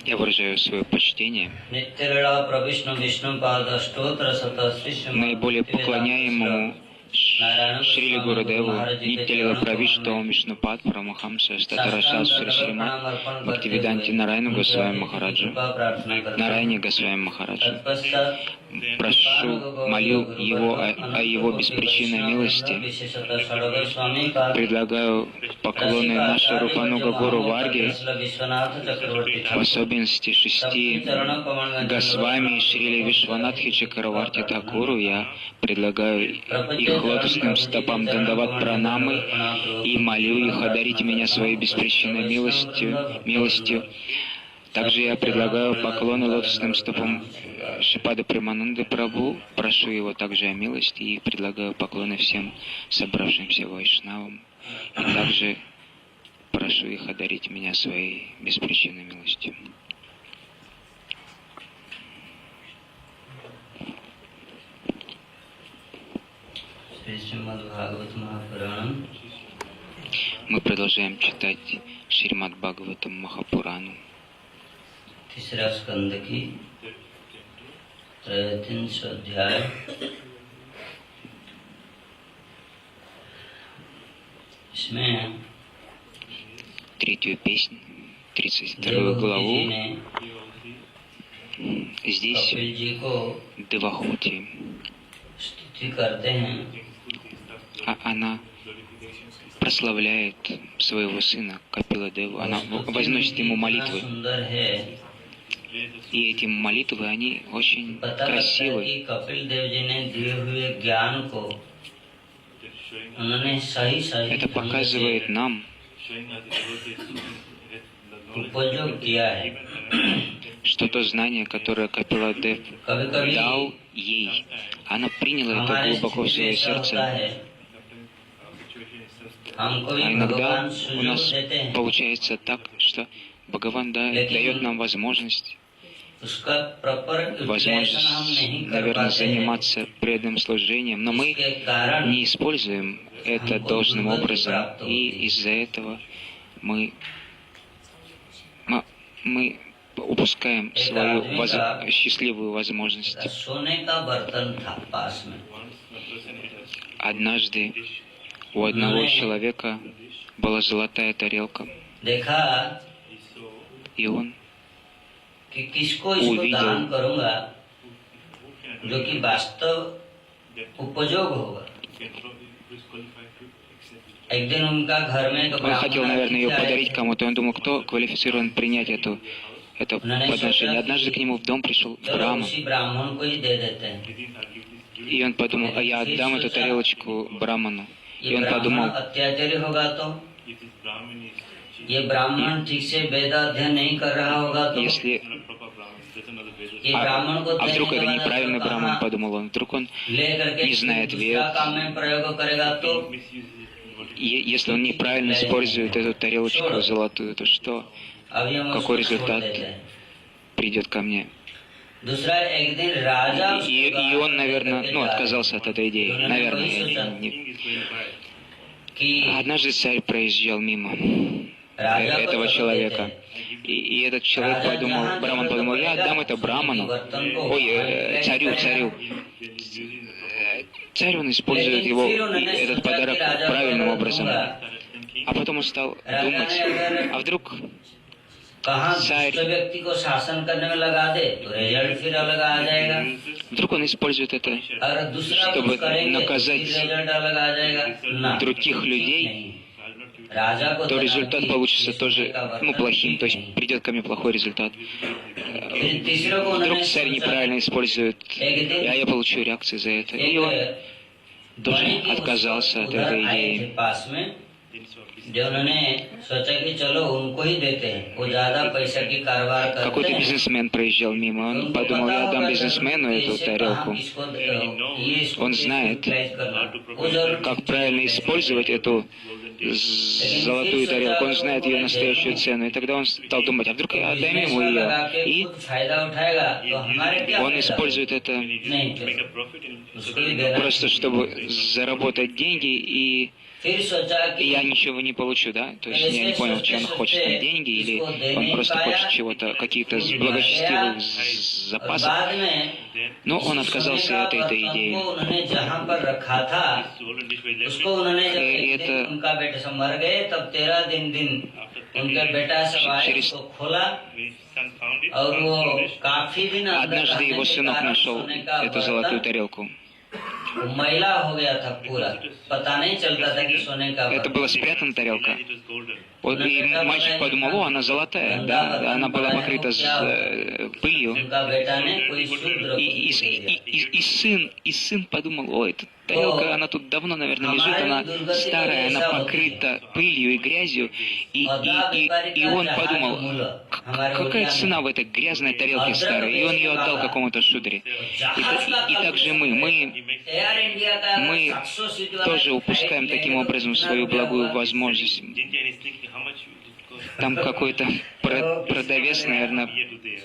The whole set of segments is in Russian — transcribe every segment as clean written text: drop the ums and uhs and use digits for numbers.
Я выражаю свое почтение наиболее поклоняемому Шрили Гурудеву Нитялила Правиштау Вишнупад Парамахамса Статарашас Шри Шримад Бхактивиданти Нарайну Госвами Махараджа, Нарайне Госвами Махараджа. Прошу, молю его о его беспричинной милости. Предлагаю поклоны нашей Рупануга Гуру Варги, в особенности 6 Госвами Шрили Вишванатхи Чакраварти Такуру. Я предлагаю их лотосным стопам Дандават Пранамы и молю их одарить меня своей беспричинной милостью. Также я предлагаю поклоны лотосным стопам Шипады Премананды Прабху, прошу его также о милости и предлагаю поклоны всем собравшимся вайшнавам. И также прошу их одарить меня своей беспричинной милостью. Мы продолжаем читать Шримад Бхагаватам Махапурану. तीसरा स्कंद की 300 अध्याय इसमें третью песню, 32 главу. Здесь Девахути, она прославляет своего сына Капила Деву, она возносит ему молитвы. И эти молитвы, они очень красивые. Это показывает нам, что то знание, которое Капила Дев дал ей, она приняла это глубоко в свое сердце. А иногда у нас получается так, что Бхагаван дает нам возможность, наверное, заниматься преданным служением, но мы не используем это должным образом, и из-за этого мы упускаем свою счастливую возможность. Однажды у одного человека была золотая тарелка, и он увидел, он хотел, наверное, ее подарить кому-то. Он думал, кто квалифицирован принять это подношение. Однажды к нему в дом пришел Брахман, и он подумал, а я отдам эту тарелочку Брахману. И он подумал, если... А вдруг это неправильный Брахман, подумал он, вдруг он не знает вед. Если он неправильно использует эту тарелочку золотую, то что? Какой результат придет ко мне? И он, наверное, отказался от этой идеи. Наверное, однажды царь проезжал мимо этого человека. И этот человек подумал, Брахман подумал, я отдам это Брахману. Царю. Царь, он использует этот подарок правильным образом. А потом он стал думать, а вдруг царь, вдруг он использует это, чтобы наказать других людей, то результат получится тоже плохим, то есть придет ко мне плохой результат. Вдруг царь неправильно использует, а я получу реакцию за это. И он тоже отказался от этой идеи. Какой-то бизнесмен проезжал мимо, он подумал, я отдам бизнесмену эту тарелку. Он знает, как правильно использовать эту золотую тарелку, он знает ее настоящую цену. И тогда он стал думать, а вдруг я отдам ему ее? И он использует это просто, чтобы заработать деньги, и फिर सोचा कि я ничего не получу, да? То есть я не понял, что он хочет там деньги, или он просто хочет чего-то, каких-то благочестивых और запасов. बाद में Но он отказался от этой को идеи. उन्होंने जहाँ पर रखा था उसको उन्होंने जब एक दिन это- उनका बेटा सब मर गए, तब 13 दिन उनके बेटा सब आए, Через- उसको खोला और वो काफी दिन अंदर Однажды रहने его के сынок कारण нашел सोने का эту золотую बर्तन тарелку. मैला हो गया था पूरा, पता नहीं चलता था कि सोने का Это बर्तन। была спрятана тарелка. Вот, и мальчик подумал, о, она золотая, да, она была покрыта пылью. उनका बेटा ने कोई शूद्र И, को दे दिया। и сын подумал, о, эта тарелка, она тут давно, наверное, лежит, она старая, она покрыта пылью и грязью. И он подумал, какая цена в этой грязной тарелке старой? И он ее отдал какому-то шудре. И также мы एयर इंडिया का мы 700 सीट वाला тоже упускаем таким образом свою благую возможность. Там какой-то продавец, наверное,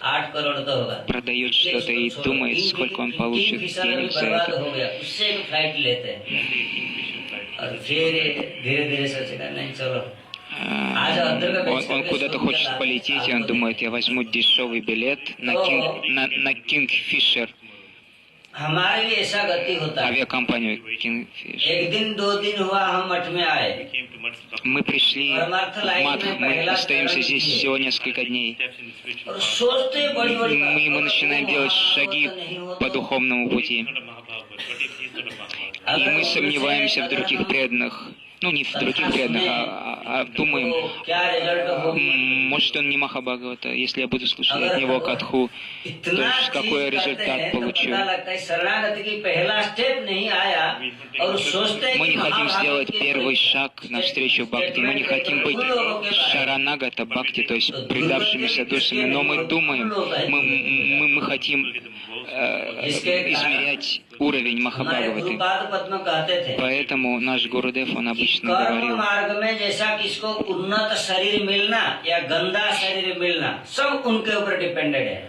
8 करोड़ तो होगा, продает что-то и думает, сколько он получит денег за बर्बाद это. हो गया, उससे एक फ्लाइट लेते हैं और फिर धीरे धीरे सोचेगा नहीं चलो Он куда-то хочет полететь, и он думает, я возьму дешевый билет на Kingfisher, हमारी भी ऐसा गति होता है। авиакомпанию Kingfisher. एक दिन 2 दिन हुआ हम मठ में आए, Мы пришли в Мадх, мы остаемся здесь всего несколько дней. और सोचते बड़ी बड़ी Мы начинаем делать шаги по духовному пути. И мы сомневаемся в других преданных. Ну, не в других преданных, а думаем, क्या रिजल्ट होगी, может, он не Махабхагавата, если я буду слушать от него катху, то есть какой результат получу. शरणागति की पहला स्टेप नहीं आया और सोचते हैं Мы कि не хотим महाभारत сделать के первый шаг навстречу Бхакти, мы не хотим быть Шаранагата Бхакти, то есть предавшимися душами, но мы думаем, мы хотим измерять уровень Махабхагаваты. गुरुपाद पद्म कहते थे, Поэтому наш Гурудев, он обычно कर्म говорил, मार्ग में जैसा किसको उन्नत शरीर मिलना या गंदा शरीर मिलना सब उनके ऊपर डिपेंडेड है।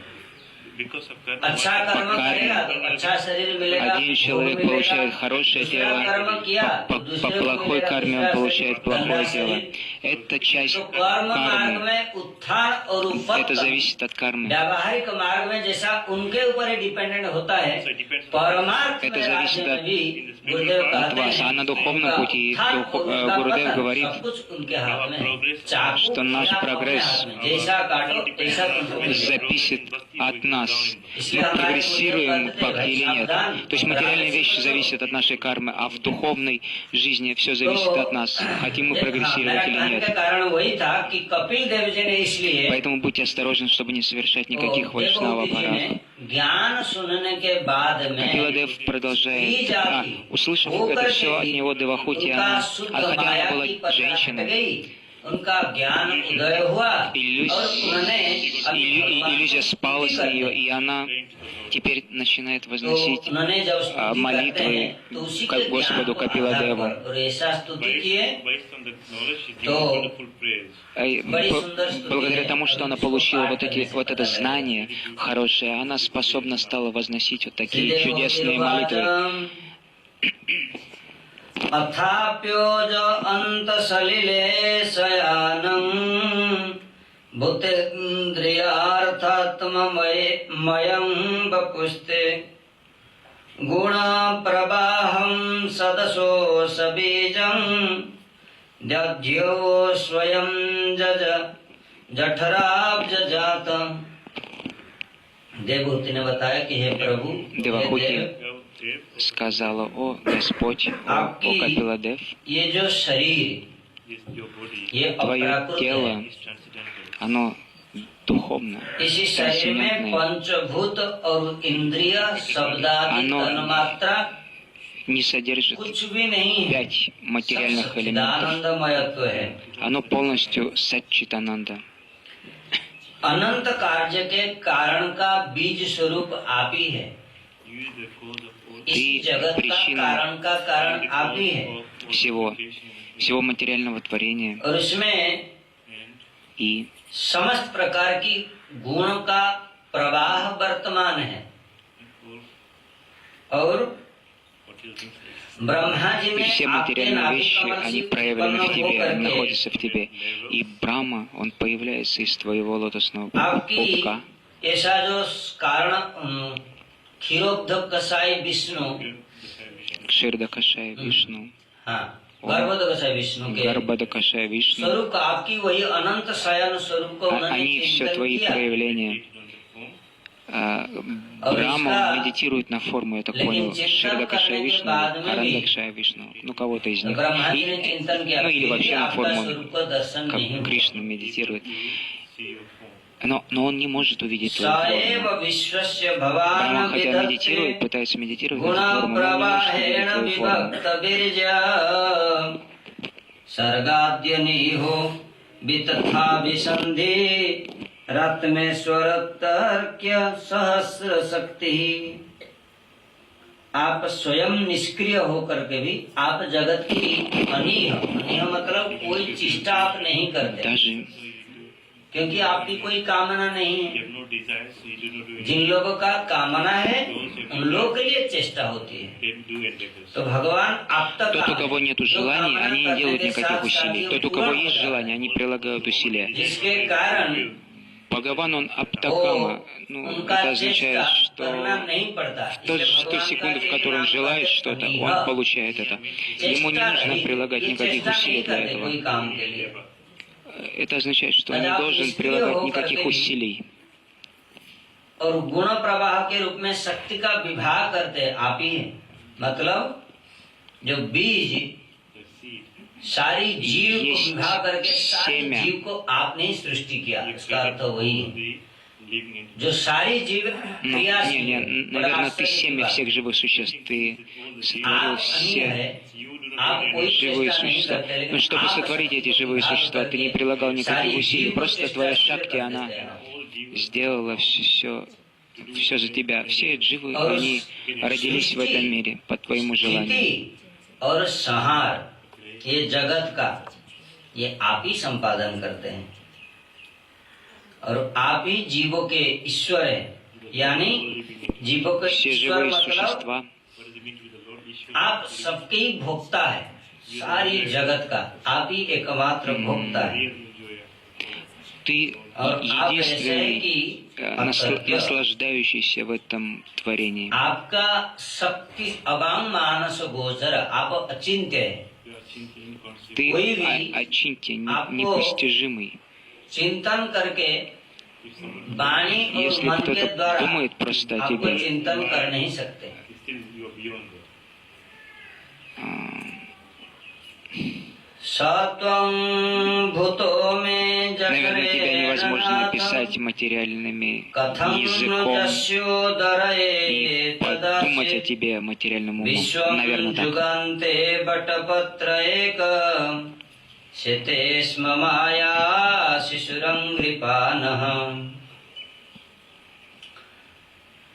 अच्छा कर्म करेगा तो अच्छा शरीर मिलेगा, один человек получает хорошее тело, по плохой карме он получает плохое тело. Это часть तो कर्म मार्ग кармы, में उत्थान और это उपत्त зависит от кармы. व्यावहारिक मार्ग में जैसा उनके ऊपर ही डिपेंडेंट होता है, परमार्थ Это में зависит राज्य में भी गुरुदेव от कहते вас. А на हैं духовном उनका пути उत्थान और उसका Гурудев पतन говорит, सब कुछ उनके हाथ में है। चाकू что наш अपने прогресс हाथ में, जैसा काटो तैसा तुमको зависит от нас. Мы прогрессируем в бхакти или нет. То есть материальные вещи зависят от нашей кармы, а в духовной жизни все зависит от нас. Хотим мы прогрессировать или нет. कारण वही था कि कपिल देव जी ने इसलिए Поэтому будьте осторожны, чтобы не совершать никаких вайшнава парадов. ज्ञान सुनने के बाद में Капиладев продолжает, услышав это все от него Девахути, она, хотя она была женщиной, उनका ज्ञान उदय हुआ और उन्होंने иллюзия спала с нее, и она теперь начинает возносить उन्होंने जब स्तुति करते молитвы हैं तो उसी к के Господу ज्ञान Капиладеву. और ऐसा स्तुति किए Благодаря тому, что она получила вот это знание хорошее, она способна стала возносить вот такие чудесные молитвы. अथाप्योज अंत सलिले शयानं भूतेन्द्रियार्थात्ममयं वपुस्ते गुण प्रवाहं सदसो सबीजं दध्यो स्वयं जज जठराब्ज जात। देवहूति ने बताया कि हे प्रभु, हे Девахути देव, сказала, о Господь, о Капиладев, ये जो शरीर, ये твое अप्राकृत тело, है। оно духовно, इसी शरीर में трансцендентное, पंचभूत और इंद्रिय शब्दादि оно तन्मात्रा не содержит कुछ भी नहीं है, 5 материальных элементов. सच्चिदानंदमयत्व है। Оно полностью саччитананда. अनंत कार्य के कारण का बीज स्वरूप आप ही है। इस जगत का कारण आप ही है всего материального творения. और इसमें И समस्त प्रकार की गुणों का प्रवाह वर्तमान है और ब्रह्मा जी И में все आपके материальные नाभि вещи, कमल они से проявлены в उत्पन्न тебе, होकर они के находятся в тебе. И Брахма, он появляется из твоего лотосного आपकी пупка. ऐसा जो कारण क्षीरोद्भव कसाई विष्णु, Кширдакашая Вишну, हाँ गर्भोदकसाई विष्णु के Гарбадакашая Вишну, स्वरूप का आपकी वही अनंत शयन स्वरूप को उन्होंने они все चिंतन твои किया। проявления. Брахма медитирует на форму, я так понял, Ширдакашая Вишну, Арандакшая Вишну, ну кого-то из них. Ну или вообще на форму, как Кришна медитирует. Но он не может увидеть твою форму. Брахма, хотя медитирует, пытается медитировать на эту форму, но он не может увидеть твою форму. सर्गाद्यनिहो वितथा विसंधि रत्मेश्वर तर्क्य सहस्र शक्ति। आप स्वयं निष्क्रिय होकर के भी आप जगत की अनीह, अनीह मतलब कोई चेष्टा आप नहीं करते, क्योंकि आपकी कोई कामना नहीं है। जिन लोगों का कामना है उन लोगों के लिए चेष्टा होती है। तो भगवान आप तक Тот, у кого нет желаний, они не делают никаких усилий. Тот, у кого есть желание, они прилагают усилия. जिसके कारण Бхагаван, он аптакама, ну, это означает, что в ту секунду, в которой он желает что-то, он получает это. Ему не нужно прилагать никаких усилий для этого. Это означает, что он не должен прилагать никаких усилий. और गुण प्रवाह के रूप में शक्ति का विभाग करते आप ही हैं। मतलब जो बीज सारी जीव को विभाग करके सारी जीव को आपने ही सृष्टि किया, इसका अर्थ वही है। जो सारी जीव क्रियाशील, наверное, ты семя всех живых существ, ты сотворил все живые существа. Но чтобы сотворить эти живые существа, ты не прилагал никаких усилий, просто твоя шакти, она сделала все за тебя. Все живы, они родились в этом мире по твоему желанию. और संहार ये जगत का ये आप ही संपादन करते हैं, और आप ही जीवों के ईश्वर है। यानी जीवों के ईश्वर मतलब आप सबके ही भोक्ता है, सारी जगत का आप ही एकमात्र भोक्ता है। Ты единственный наслаждающийся в этом творении. आपका शक्ति अवांग मानस गोचर, आप अचिंत्य है। Ты очиньте, непостижимый. चिंतन करके वाणी और मन के द्वारा आपको चिंतन कर नहीं सकते। सत्वं भूतो में Наверное, тебя невозможно описать материальными языком и подумать о тебе материальным умом. Наверное, так.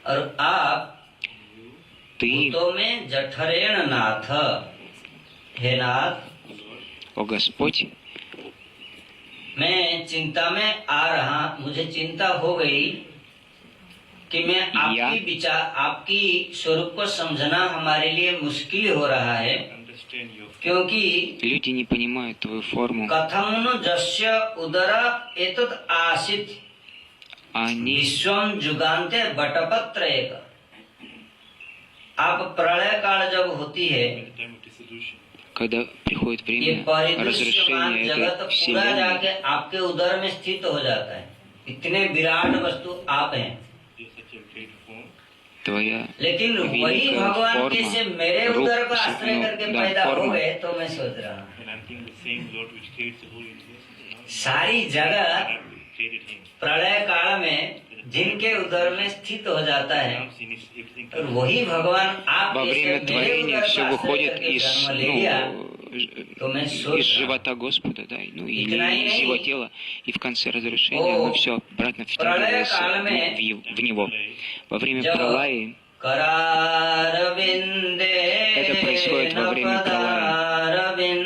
और आप भूतों में जठरेण नाथ, हे नाथ, о Господь, मैं चिंता में आ रहा, मुझे चिंता हो गई कि मैं आपकी विचार, आपकी स्वरूप को समझना हमारे लिए मुश्किल हो रहा है, क्योंकि люди не понимают твою форму. कथम जस्य उदर एतत् आसित विश्वम जुगान्ते बटपत्र एक। आप प्रलय काल जब होती है, когда приходит время разрушения этой вселенной, जाके आपके उदर में स्थित हो जाता है। इतने विराट वस्तु आप हैं, твоя लेकिन वही भगवान कैसे मेरे उदर को आश्रय करके पैदा हो गए, तो मैं सोच रहा हूँ सारी जगत प्रलय काल में जिनके उदर में स्थित हो जाता है, और वही भगवान आप во время творения все выходит из живота Господа, да, ну или из его тела, и в конце разрушения оно все обратно втягивается в него. Во время пралаи, это происходит во время пралаи.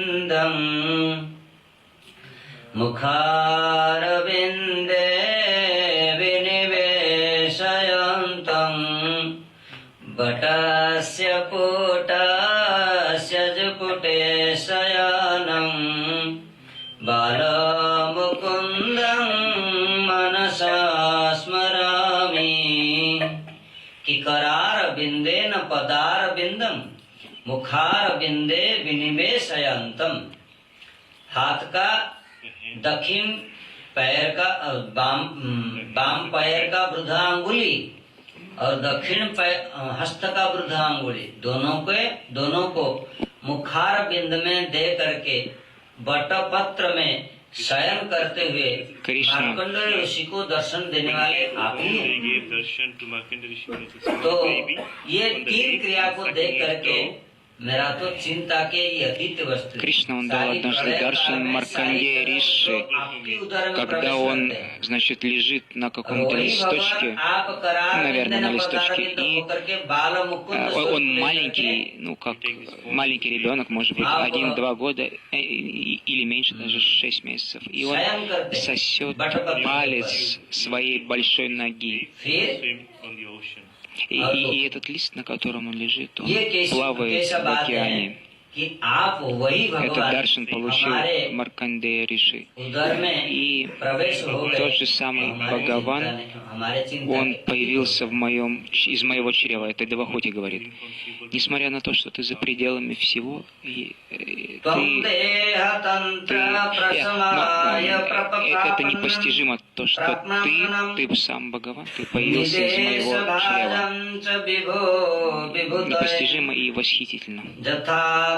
बटस्य पुटस्य मुखार बिंदे विनिवेशयंतम, हाथ का दक्षिण पैर का बाम पैर का वृद्धा अंगुली और दक्षिण हस्त का वृद्धा अंगुली दोनों को मुखार बिंद में दे करके बटपत्र में शयन करते हुए मार्कंडेय ऋषि को दर्शन देने वाले आप ही हैं। तो ये तीन क्रिया को देख करके मेरा तो चिंता के अतीत वस्तु। Кришна, он дал однажды даршан Маркандея Риши, когда он, значит, лежит на каком-то листочке, наверное, на листочке, и он маленький, ну, как маленький ребенок, может быть, 1-2 года, или меньше, даже 6 месяцев, и он сосет палец своей большой ноги. И этот лист, на котором он лежит, он плавает в океане. Этот даршан получил Маркандея Риши. И тот же самый Бхагаван, он появился из моего чрева. Это Девахути говорит. Несмотря на то, что ты за пределами всего, это непостижимо, то, что ты сам Бхагаван, ты появился из моего чрева. Непостижимо и восхитительно.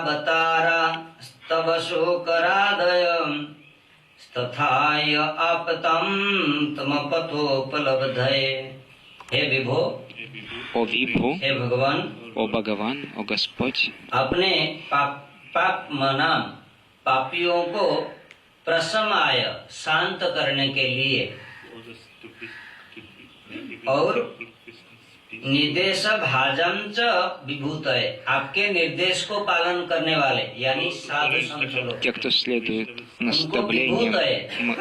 बतारा स्तव शोकरादयम् तथाय आपतम तमपथोपलब्धये। हे विभो, о Вибху, हे भगवान, о Бхагаван, о Господь, अपने पाप मनाम पापियों को प्रशमाय शांत करने के लिए और निर्देश भाजम च विभूतये, आपके निर्देश को पालन करने वाले यानी साधु संत लोग, те, кто следует наставлениям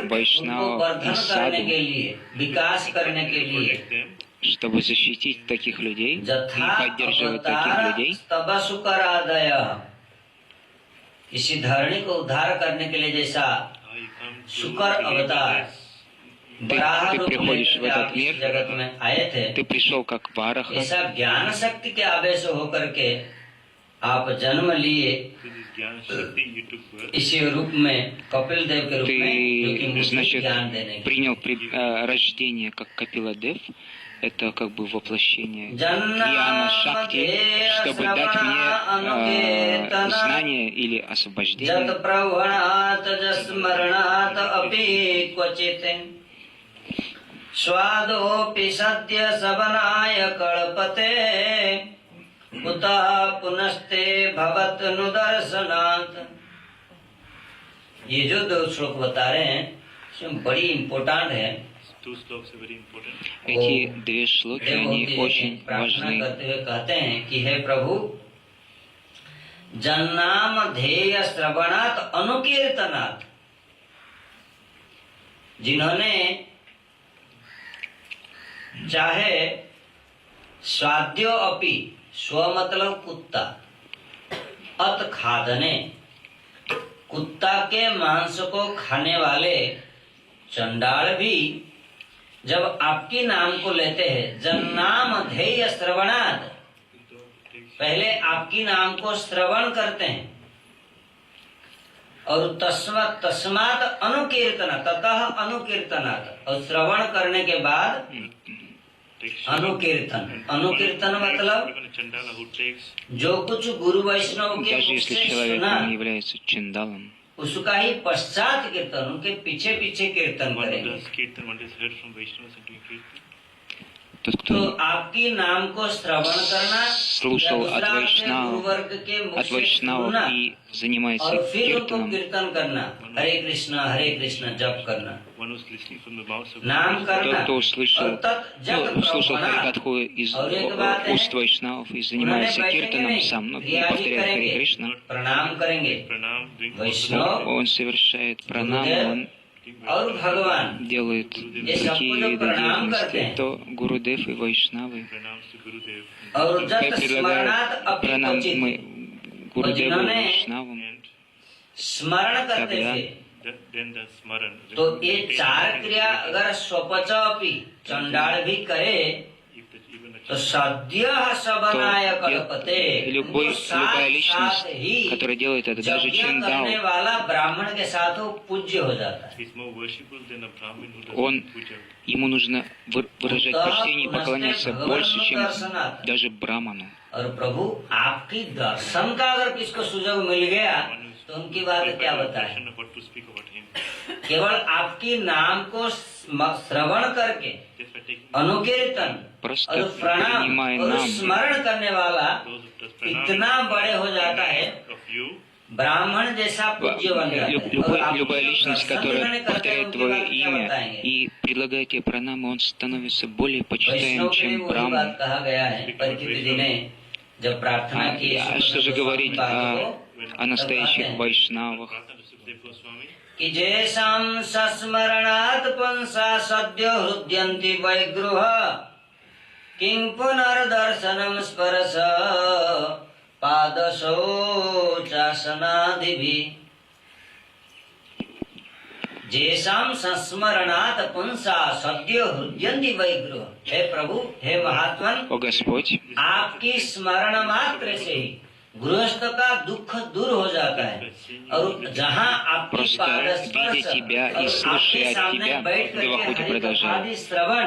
Вайшнава и Саду, के लिए विकास करने के लिए, чтобы защитить таких людей и поддерживать таких людей, तब शुकरादय, इसी धरणी को उद्धार करने के लिए जैसा शुकर अवतार ты приходишь в этот мир, जगत में आए थे, ты пришел как Вараха, ऐसा ज्ञान शक्ति के आवेश होकर के आप जन्म लिए इसी रूप में, कपिल देव के रूप में, जो कि ты, मुझे значит, ज्ञान देने के принял рождение как Капила Дев, это как бы воплощение Гьяна Шакти, чтобы дать мне знание или освобождение. स्वादोऽपि सद्य सवनाय कल्पते कुतः पुनस्ते भवत नुदर्शनात्। ये जो दो श्लोक बता रहे हैं बड़ी इम्पोर्टेंट है। Эти две шлоки, они очень важны. कहते हैं कि हे प्रभु, जन्नाम ध्येय श्रवणात् अनुकीर्तनात्, जिन्होंने चाहे स्वाद्यो अपि, स्व मतलब कुत्ता, अत खादने, कुत्ता के मांस को खाने वाले चंडाल भी जब आपकी नाम को लेते हैं, जन्नाम ध्येय श्रवणात्, पहले आपकी नाम को श्रवण करते हैं और तस्मात् अनुकीर्तन, ततः अनुकीर्तनात्, और श्रवण करने के बाद अनुकीर्तन। अनुकीर्तन मतलब जो कुछ गुरु वैष्णव के Даже если человек सुना, не является чандалом, उसका ही पश्चात कीर्तन, उनके पीछे पीछे कीर्तन करेंगे। тот, तो кто आपकी नाम को श्रवण करना, слушал от Вайшнава и занимается और फिर उनको киртаном, कीर्तन करना, हरे कृष्णा जप करना, नाम करना, тот, кто услышал Харикатху из уст Вайшнавов и занимается киртаном сам, но не повторяет Харе Кришна, प्रणाम करेंगे वैष्णव он совершает пранам, он और भगवान, делает такие виды деятельности, то Гурудев и Вайшнавы. और Мы जब स्मरणात् пранам अपि мы Гурудеву и Вайшнавам, स्मरण करते थे। तो ये चार क्रिया अगर स्वपच अपि चंडाल भी करे तो सद्य सबनाय कल्पते, любая личность, которая делает это, даже करने Чиндао, वाला ब्राह्मण के साथ वो पूज्य हो जाता है। ему нужно выражать почтение и поклоняться больше, чем даже Браману. और प्रभु आपकी दर्शन का अगर किसको सुजोग मिल गया तो उनकी बात क्या बताए। केवल आपकी नाम को श्रवण करके अनुकीर्तन और प्रणाम और स्मरण करने वाला इतना बड़े हो जाता है, ब्राह्मण जैसा पूज्य बन जाता है। Любая личность, которая повторяет твое имя и предлагает тебе пранамы, он становится более почитаем, чем Браман. А что же говорить о настоящих вайшнавах? कि जैसां सस्मरणात् पुंसा सद्यो हृद्यन्ति वैगृह किं पुनर्दर्शनं स्पर्श पादशौचासनादिभिः। जैसां संस्मरणात् पुंसा सद्यो हृद्यन्ति वैगृह। हे प्रभु, हे महात्मन, О Господь, आपकी स्मरण मात्र से ही गृहस्थ का दुख दूर हो जाता है, और जहाँ आपकी просто видя тебя и слушая от тебя, Девахути продолжает,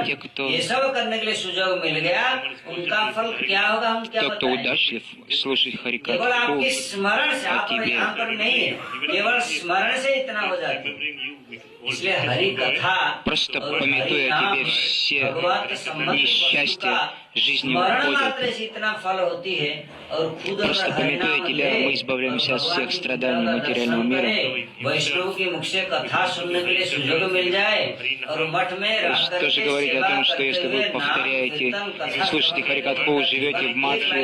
те, кто ये सब करने के लिए सुजोग मिल गया, उनका फल क्या होगा हम क्या тот, кто बताएं। удачлив, слушать केवल Харикатху आपके स्मरण से, от आप тебе, यहाँ पर नहीं है, केवल स्मरण से इतना हो जाता है। इसलिए हरि कथा просто और пометуя हरि тебе नाम, все भगवान के संबंध несчастья жизни स्मरण уходят. मात्र से इतना फल होती है, और खुद Просто अगर हरि пометуя नाम тебя, ले, мы избавляемся от भगवान всех की страданий पूजा का материального दर्शन мира. करें, वैष्णव के मुख से कथा सुनने के लिए सुजोग मिल जाए, और मठ में रह Что करके же говорить о सेवा том, что करते если हुए вы नाम повторяете, कीर्तन कथा слушаете Харикатху, живете в Мадхе,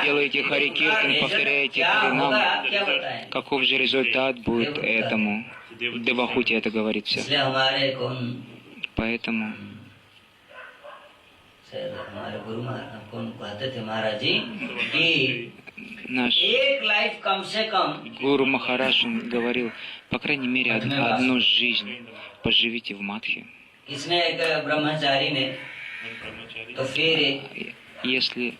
делаете Харикиртан, повторяете Харинам, क्या बताएं। каков же результат будет этому? В Девахути это говорит все. इसलिए हमारे कौन Поэтому हमारे गुरु महाराज कौन कहते थे महाराज जी कि наш एक लाइफ कम से कम Гуру Махарадж он говорил, по крайней мере, одну жизнь поживите в Мадхе. किसने एक ब्रह्मचारी ने तो फिर Если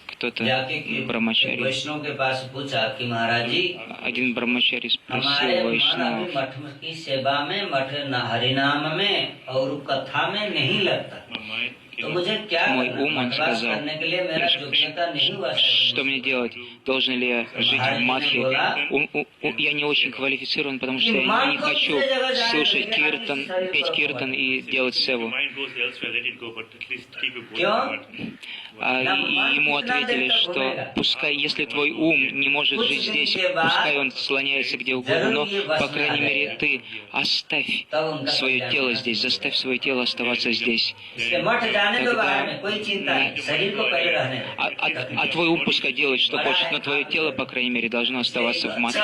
кто-то जाके брамачари, वैष्णव के पास पूछा कि महाराज जी один брамачари हमारे спросил मन Вайшнав, अभी मठ की सेवा में, मठ हरिनाम में और कथा में नहीं लगता, तो मुझे क्या мой करना? ум, он मठवास сказал, करने के लिए मेरा योग्यता नहीं हुआ। что мне делать? Должен ли я жить в Мадхе? Я не очень квалифицирован, потому что я не хочу слушать киртан, петь киртан и делать севу. И ему ответили, что пускай, если твой ум не может жить здесь, пускай он слоняется где угодно, но, по крайней мере, ты оставь свое тело здесь, заставь свое тело оставаться здесь. А твой ум пускай делает, что хочет, но твое тело, по крайней мере, должно оставаться в Мадхе.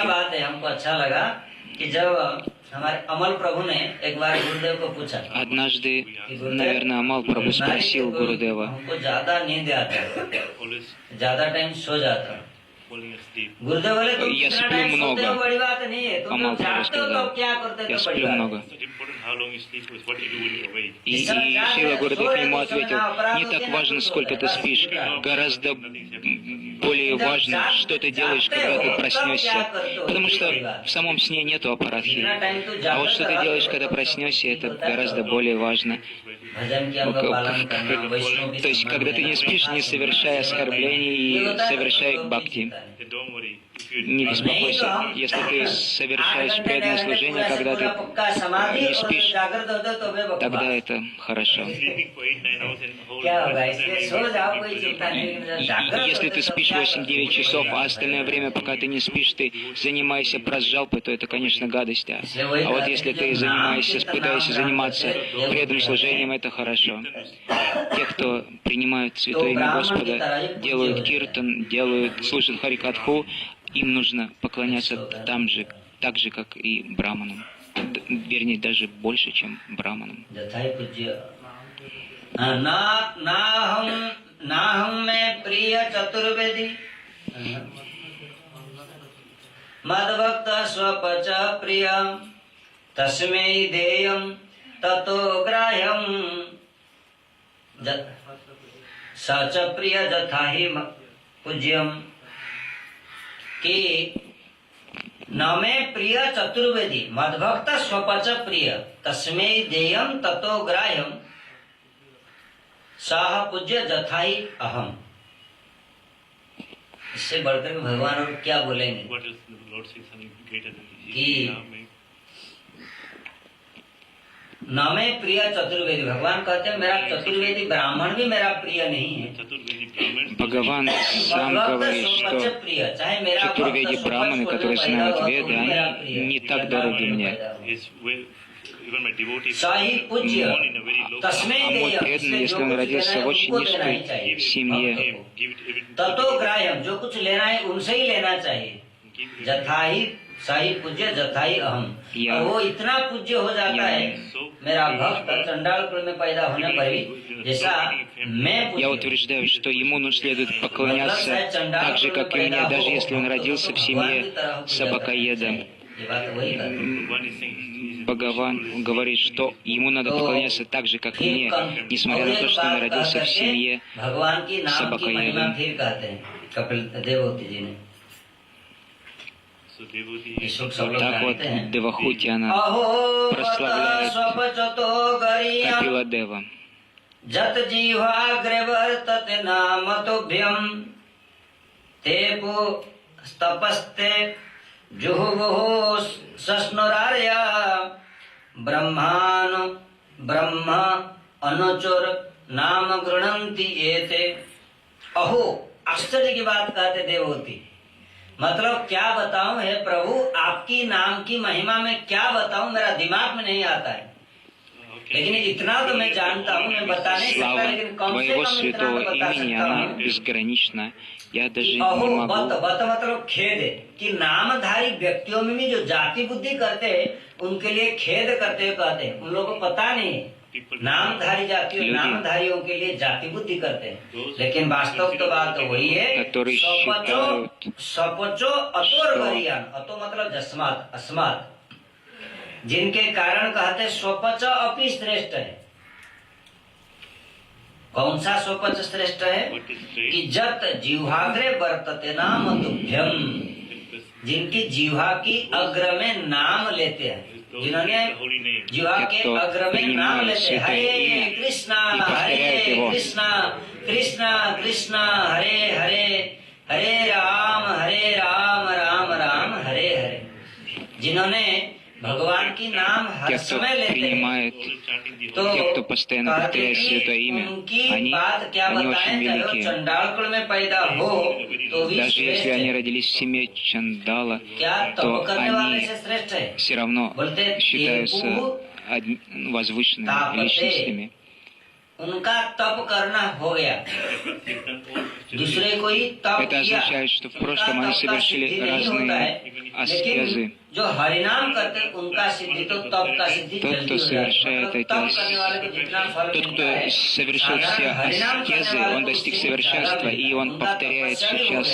Однажды, наверное, Амал Прабху спросил Гурудева, я сплю много. Амал Прабху сказал, я сплю много. И Шрила Гурудев ему ответил, не так важно, сколько ты спишь, гораздо более важно, что ты делаешь, когда ты проснешься. Потому что в самом сне нету апаратхи. А вот что ты делаешь, когда проснешься, это гораздо более важно. То есть, когда ты не спишь, не совершай оскорблений и совершай бхакти. Не беспокойся, если ты совершаешь преданное служение, когда ты не спишь, тогда это хорошо. Если ты спишь 8-9 часов, а остальное время, пока ты не спишь, ты занимаешься прасджалпой, то это, конечно, гадость. А вот если ты пытаешься заниматься преданным служением, это хорошо. Те, кто принимают Святое Имя Господа, делают киртан, слушают Харикатху, им нужно поклоняться так же, как и браманам. Вернее, даже больше, чем браманам. मद्भक्त स्वपच प्रिय तस्मै देयं ततो ग्राह्यं सच प्रिय जथा ही पूज्यम कि न मे प्रिय चतुर्वेदी मद्भक्त स्वपच प्रिय तस्मै देयम ततो ग्राह्यम सह पूज्य जथा ही अहम। इससे बढ़कर के भगवान और क्या बोलेंगे कि न मैं प्रिय चतुर्वेदी, भगवान कहते हैं मेरा चतुर्वेदी ब्राह्मण भी मेरा प्रिय नहीं है। Бхагаван сам говорит, что чатурведи браманы, которые знают Веды, они не так дороги мне. А мой преданный, если он родился в очень низкой семье, ततो ग्राह्यम, जो कुछ लेना है उनसे ही लेना चाहिए। जथा ही सही पूज्य जथा ही अहम, और वो इतना पूज्य हो जाता है मेरा भक्त चंडाल कुल में पैदा होने पर भी जैसा मैं я утверждаю, что ему следует поклоняться так же, как и мне, даже если он родился в семье собакоеда. Бхагаван говорит, что ему надо поклоняться так же, как и мне, несмотря на то, что он родился в семье собакоеда. Так вот, Девахути, она прославляет Капиладева. जत जीवाग्रे वर्तते नाम तुभ्यम ते तपस्ते जुहुवुः सस्नुरार्या ब्रह्मानु ब्रह्म अनुचुर नाम गृह्णन्ति एते। अहो, आश्चर्य की बात कहते देवहूति, मतलब क्या बताऊं हे प्रभु, आपकी नाम की महिमा में क्या बताऊं, मेरा दिमाग में नहीं आता है। लेकिन इतना तो मैं जानता हूँ, मैं बता नहीं सकता, लेकिन कम से कम इतना तो बता सकता हूँ। безгранична. Я даже не अहो, могу. बत मतलब खेद है कि नामधारी व्यक्तियों में भी जो जाति बुद्धि करते हैं उनके लिए खेद करते हुए कहते हैं, उन लोगों को पता नहीं है। नामधारी जातियों नामधारियों के लिए जाति बुद्धि करते हैं, लेकिन वास्तव तो बात वही है। सपचो अतोर गरियान, अतो मतलब जस्मात अस्मात, जिनके कारण कहते स्वपच अपि श्रेष्ठ है। कौन सा स्वपच श्रेष्ठ है कि जत जीवाग्रे वर्तते नाम तुभ्यम, जिनकी जीवा की अग्र में नाम लेते हैं, जिन्होंने जीवा के अग्र में नाम लेते हैं, हरे कृष्णा कृष्णा कृष्णा हरे हरे, हरे राम राम राम हरे हरे। जिन्होंने भगवान की नाम हर समय लेते हैं, तो те, кто постоянно повторяет святое имя, उनकी बात क्या बताएं, चाहे वो चंडाल कुल में पैदा हो तो भी даже если они родились в семье Чандала, то они все равно считаются возвышенными личностями. उनका तप करना हो गया, दूसरे कोई तप Это означает, что в прошлом они совершили разные аскезы. जो हरिनाम करते उनका सिद्धि तो तप का सिद्धि Тот, кто совершает эти тот, кто совершил все аскезы, он достиг совершенства, и он повторяет сейчас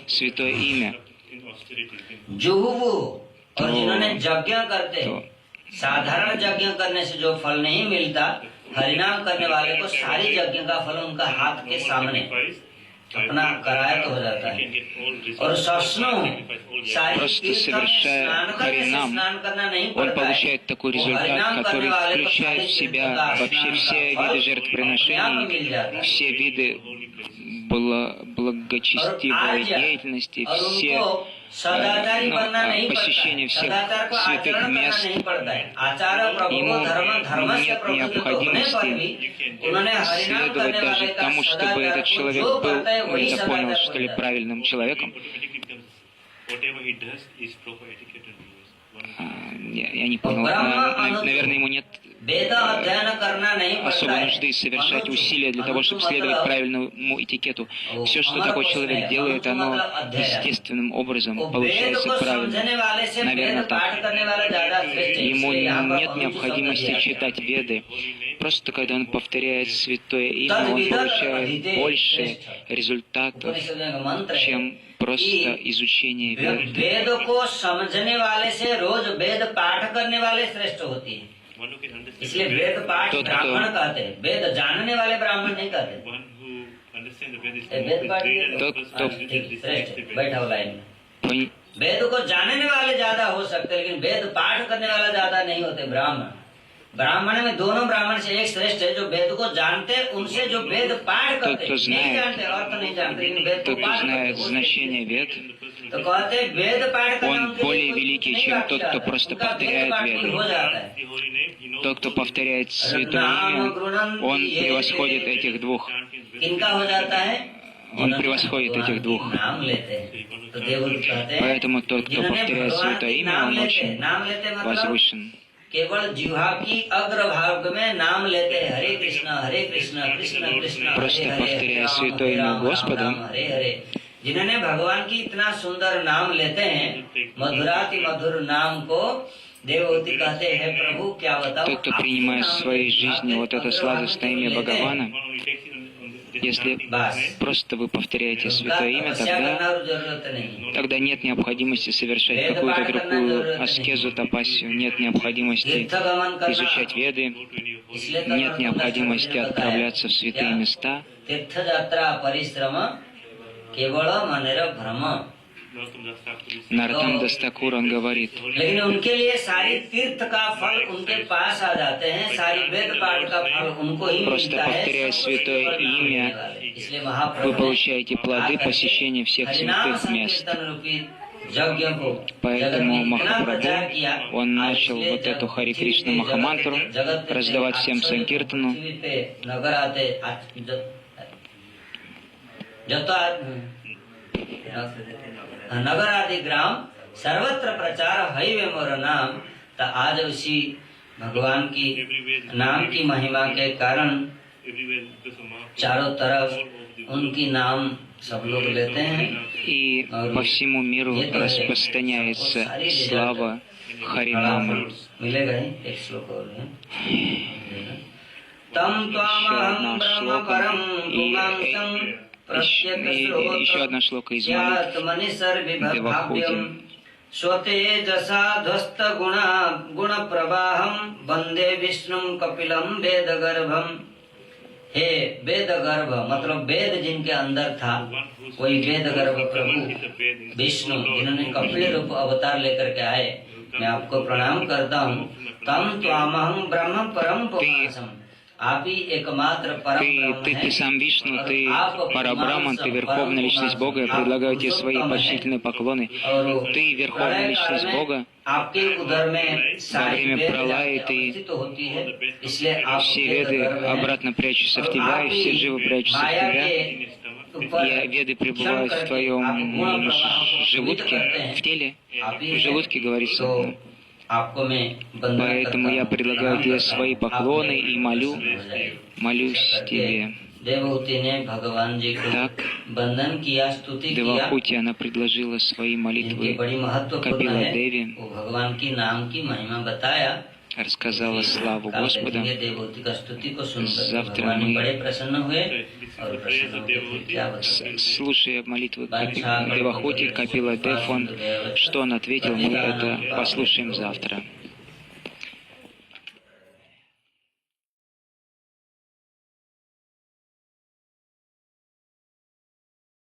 святое имя. जुहुवु, और जिन्होंने यज्ञ करते, साधारण यज्ञ करने से जो फल नहीं मिलता, हरिनाम करने वाले को सारी यज्ञ का फल उनका हाथ के सामने अपना कराया तो हो जाता है। और सस्नु, Просто совершая Харинам, он получает такой результат, который включает в себя вообще все виды жертвоприношений, все виды благочестивой деятельности, все посещение всех святых мест. Ему нет необходимости следовать даже тому, чтобы этот человек был, это понял, что ли, правильным человеком. Я не понял, наверное, ему нет особой нужды совершать усилия для того, чтобы следовать правильному этикету. Все, что такой человек делает, оно естественным образом получается правильно. Наверное, так. Ему нет необходимости читать Веды. Просто когда он повторяет святое имя, он получает больше результатов, чем просто изучение Вед. इसलिए वेद पाठ ब्राह्मण कहते हैं, वेद जानने वाले ब्राह्मण नहीं कहते। ये वेद पाठ किए? Тот, кто ठीक, श्रेष्ठ, बैठा हो लाइन में। пон- वेद को जानने वाले ज्यादा हो सकते, लेकिन वेद पाठ करने वाला ज्यादा नहीं होते। ब्राह्मण ब्राह्मण में दोनों ब्राह्मण से एक श्रेष्ठ है, जो वेद को जानते हैं, उनसे जो वेद पाठ करते तो नहीं знает. जानते, अर्थ नहीं जानते, लेकिन वेद को Тот, кто पाठ знает करते, значение вед, तो कहते हैं वेद पाठ करना Он उनके लिए более कोई великий, नहीं чем बात тот, की кто जाता है। просто उनका वेद повторяет पाठ веды. हो जाता है। Тот, кто повторяет святое имя, он превосходит этих двух. किनका हो जाता है? Он превосходит этих двух. नाम लेते हैं, तो देवदूत कहते हैं, Поэтому тот, кто जिन्होंने повторяет भगवान святое की имя, नाम он लेते हैं। очень नाम लेते मतलब возвышен. केवल जिह्वा की अग्रभाग में नाम लेते हैं, हरे कृष्ण कृष्ण कृष्ण Просто हरे повторяя राम, святое हरे имя राम, Господа, राम, हरे हरे। जिन्होंने भगवान की इतना सुंदर नाम लेते हैं, मधुराति मधुर नाम को देवहूति कहते हैं, प्रभु क्या बताओ, Тот, кто принимает в своей жизни вот это сладостное имя Бхагавана, если просто вы повторяете святое имя, тогда нет необходимости совершать какую-то другую аскезу, тапасию, нет необходимости изучать веды, нет необходимости отправляться в святые места. Нартан Дастакур, он говорит, लेकिन उनके लिए सारी तीर्थ का फल उनके पास आ जाते हैं, सारी वेद पाठ का फल उनको ही просто मिलता है। повторяя святое имя, इसलिए вы महाप्रभु получаете плоды посещения всех святых мест. Поэтому Махапрабху, он начал вот эту Хари Кришна Махамантру раздавать всем Санкиртану. नगर आदि ग्राम सर्वत्र प्रचार है वे मोर नाम। तो आज उसी भगवान की नाम की महिमा के कारण चारों तरफ उनकी नाम सब लोग लेते हैं И по всему миру распространяется слава Харинамы. मिलेगा ही एक श्लोक और है। तम त्वामहं ब्रह्म परम पुमांसं Еще одна шлока из молитв Девахути. स्वतेजसा ध्वस्त गुण प्रवाहम वंदे विष्णु कपिलम वेद गर्भम। हे वेद गर्भ मतलब वेद जिनके अंदर था, कोई वेद गर्भ प्रभु विष्णु जिन्होंने कपिल रूप अवतार लेकर के आए, मैं आपको प्रणाम करता हूँ। तम त्वामहं ब्रह्म परम पुमांसं, आप ही एकमात्र परम ब्रह्म Ты हैं। сам Вишну, ты Парабраман, ты Верховная Личность Бога. Я предлагаю тебе свои почтительные поклоны. Ты Верховная Личность Бога. Во время пралаи ты все веды обратно прячутся в тебя, и все живы прячутся в тебя. И веды пребывают в твоем желудке, в теле. В желудке говорится. Поэтому я предлагаю тебе свои поклоны и молюсь тебе. Так, Девахути, она предложила свои молитвы Капила Деви, рассказала славу Господа. Завтра мы, слушая молитвы Девахути, Капила Дев, что он ответил, мы это послушаем завтра.